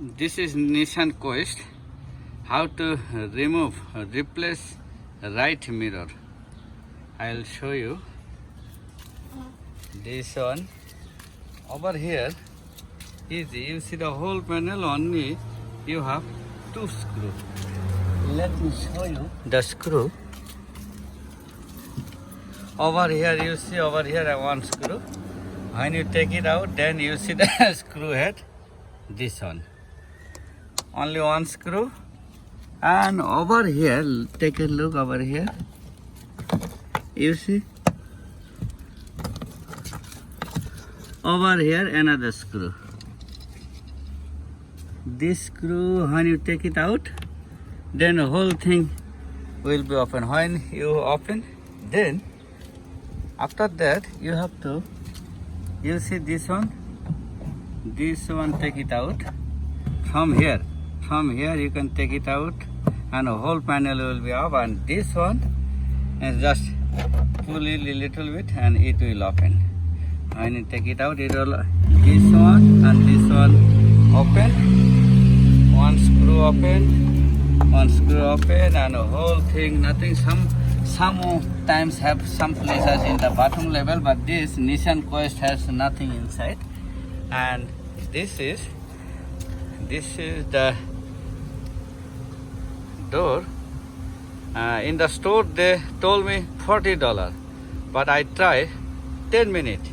This is Nissan Quest. How to replace right mirror. I'll show you. This one over here, easy. You see the whole panel only. You have two screws. Let me show you the screw. Over here you see one screw. When you take it out, then you see the screw head. This one. Only one screw. And over here, take a look over here. You see? Over here, another screw. This screw, when you take it out, then the whole thing will be open. When you open, then after that, you have to, you see this one take it out. From here you can take it out and the whole panel will be off, and this one and just pull it a little bit and it will open. When you take it out, it will this one and this one open. One screw open and the whole thing, nothing. Sometimes have some places in the bottom level, but this Nissan Quest has nothing inside. And this is the door. In the store they told me $40, but I try 10 minutes.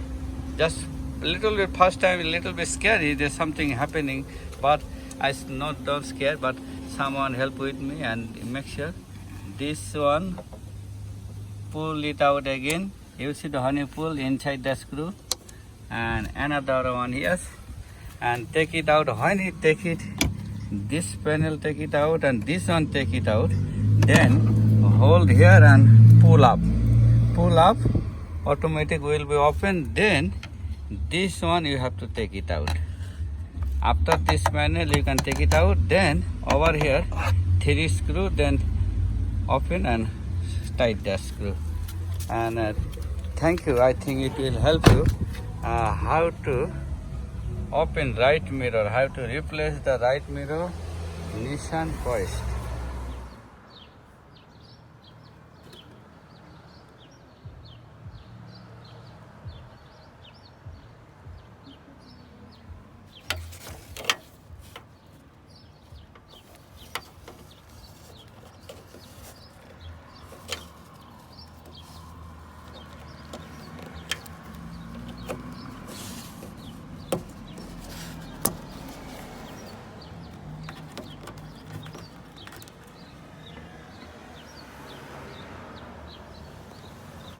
Just a little bit, first time a little bit scary, there's something happening, but I don't scare, but someone help with me and make sure. This one, pull it out again. You see the honey pull inside the screw, and another one, yes, and take it out. When you take it, this panel take it out and this one take it out, then hold here and pull up, automatic will be open. Then this one you have to take it out. After this panel you can take it out. Then over here 3 screw, then open and tight the screw. And thank you. I think it will help you how to open right mirror, how to replace the right mirror. Nissan Quest.